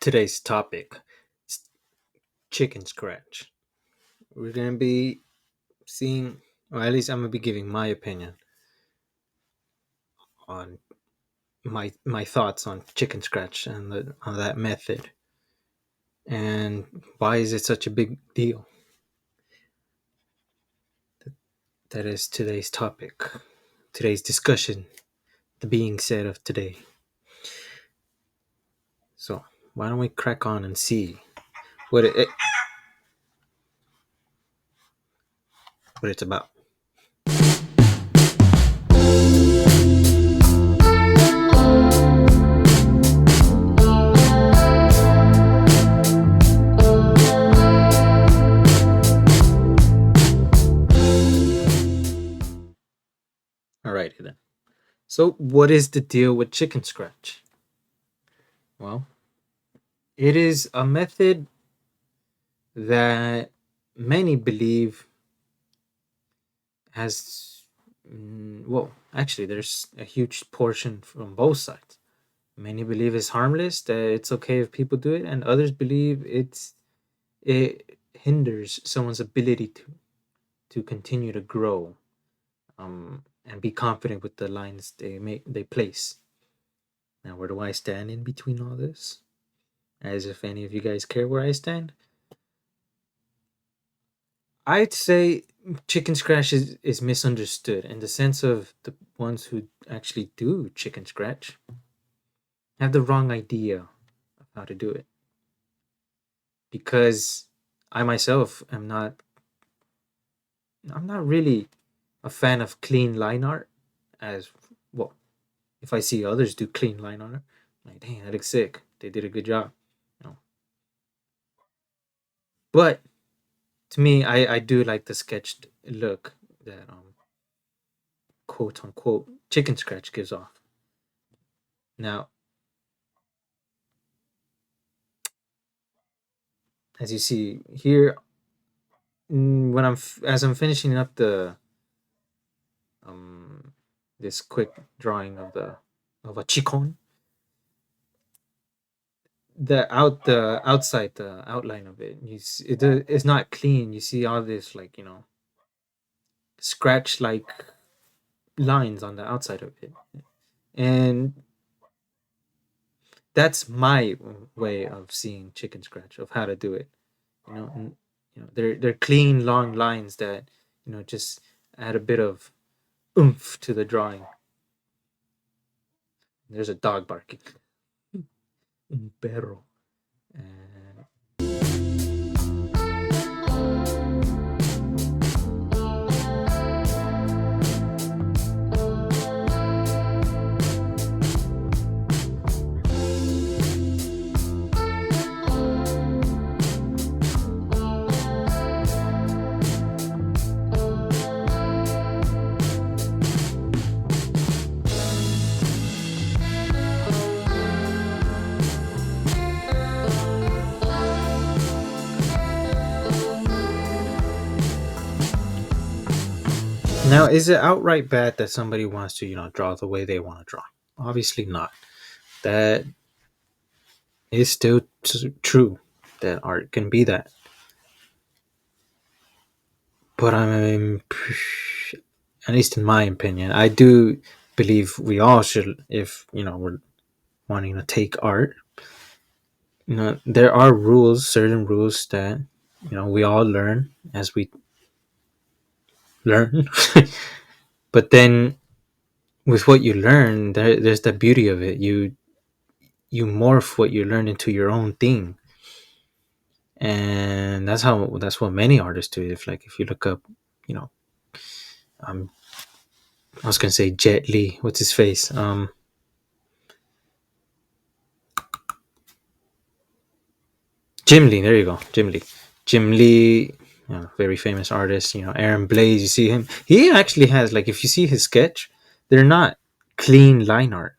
Today's topic is chicken scratch. We're gonna be seeing, or at least I'm gonna be giving my opinion on my thoughts on chicken scratch and on that method, and why is it such a big deal. That is today's topic, today's discussion, the being said of today. So why don't we crack on and see what what it's about. Alrighty then. So what is the deal with chicken scratch? Well, it is a method that many believe has well, actually there's a huge portion from both sides. Many believe it's harmless, that it's okay if people do it, and others believe it hinders someone's ability to continue to grow, and be confident with the lines they place. Now, where do I stand in between all this? As if any of you guys care where I stand. I'd say chicken scratch is misunderstood in the sense of the ones who actually do chicken scratch have the wrong idea of how to do it. Because I myself I'm not really a fan of clean line art, as well. If I see others do clean line art, I'm like, dang, that looks sick. They did a good job. You know. But to me, I do like the sketched look that quote unquote chicken scratch gives off. Now, as you see here, when as I'm finishing up the um this quick drawing of a chicken, the outside, the outline of it, it's not clean. You see all this, like, scratch like lines on the outside of it, and that's my way of seeing chicken scratch, of how to do it. And they're clean long lines that just add a bit of oomph to the drawing. There's a dog barking. Un perro. And now, is it outright bad that somebody wants to, draw the way they want to draw? Obviously not. That is still true, that art can be that. But at least in my opinion, I do believe we all should, if we're wanting to take art, there are rules, certain rules that we all learn as we learn. But then with what you learn, there's the beauty of it. You morph what you learn into your own thing, and that's what many artists do. If you look up, you know, um, I was gonna say Jet Li. What's his face? Jim Lee. There you go, Jim Lee. Jim Lee, very famous artist. Aaron Blaze. You see him. He actually has, like, if you see his sketch, they're not clean line art.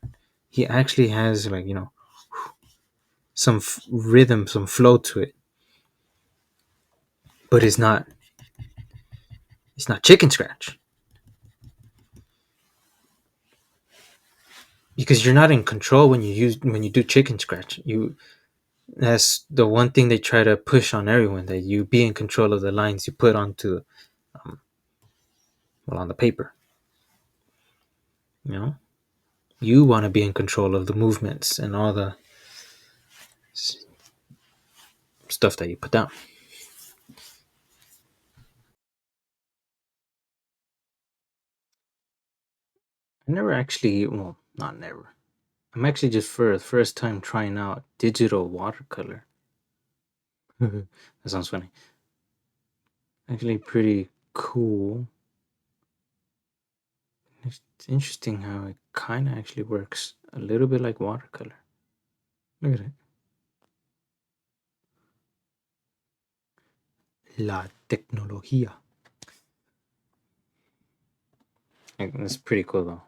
He actually has, like, some rhythm, some flow to it. But it's not chicken scratch, because you're not in control when you do chicken scratch. That's the one thing they try to push on everyone, that you be in control of the lines you put onto, um, well, on the paper. You know, you want to be in control of the movements and all the stuff that you put down. I never actually, well, not never. I'm actually just for the first time trying out digital watercolor. That sounds funny. Actually, pretty cool. It's interesting how it kind of actually works a little bit like watercolor. Look at it. La tecnología. It's pretty cool though.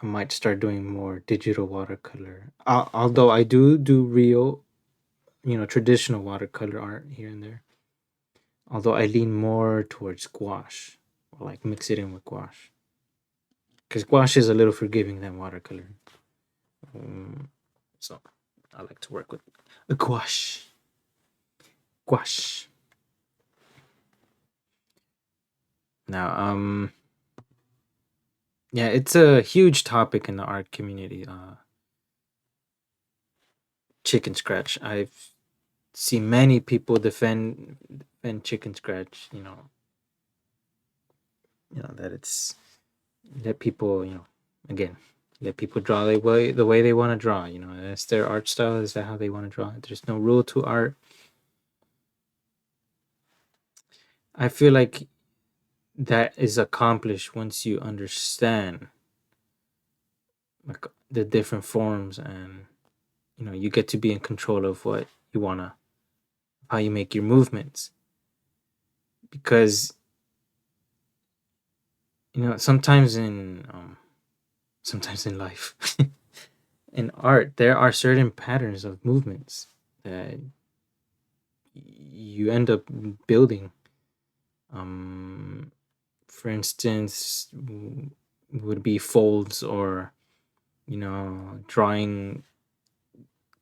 I might start doing more digital watercolor. Although I do real, traditional watercolor art here and there. Although I lean more towards gouache, or like mix it in with gouache, because gouache is a little forgiving than watercolor. So I like to work with a gouache. Gouache. Now, yeah, it's a huge topic in the art community. Chicken scratch. I've seen many people defend chicken scratch. That it's let people. Again, let people draw the way they want to draw. That's their art style. Is that how they want to draw? There's no rule to art. I feel like that is accomplished once you understand like the different forms, and you get to be in control of what you wanna how you make your movements, because sometimes in life, in art, there are certain patterns of movements that you end up building. um for instance, would be folds, or drawing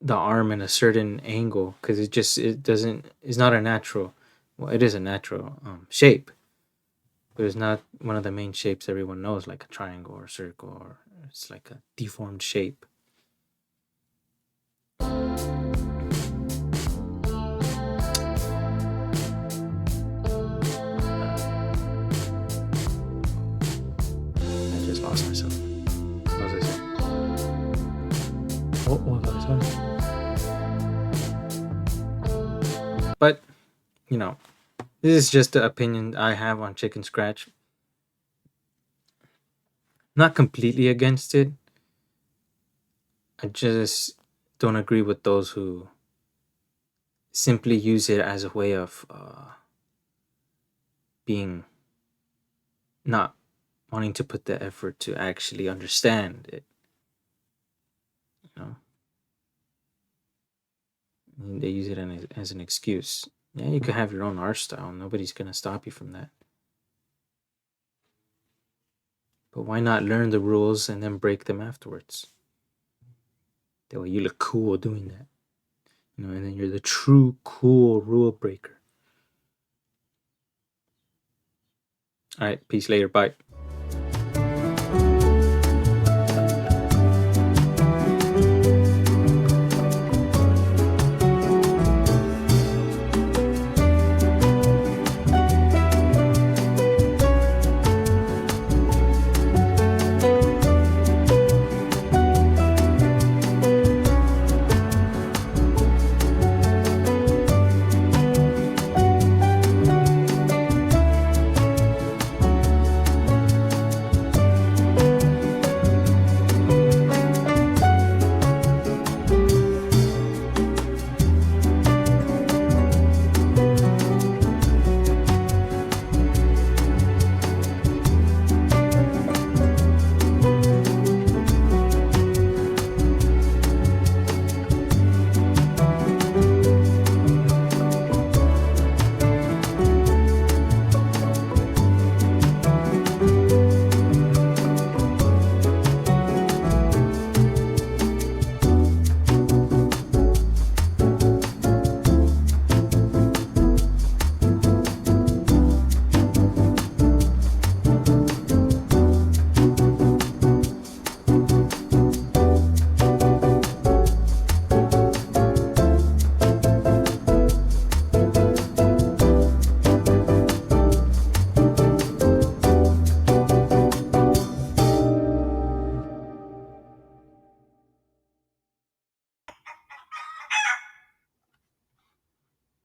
the arm in a certain angle, because it doesn't it's not a natural, well, it is a natural shape, but it's not one of the main shapes everyone knows, like a triangle or a circle, or it's like a deformed shape. I just lost myself. What was I saying? What was I saying? But you know this is just the opinion I have on chicken scratch. Not completely against it. I just don't agree with those who simply use it as a way of being not wanting to put the effort to actually understand it. You know, And they use it as an excuse. Yeah, you could have your own art style. Nobody's gonna stop you from that. But why not learn the rules and then break them afterwards? That way you look cool doing that. And then you're the true cool rule breaker. All right, peace later. Bye.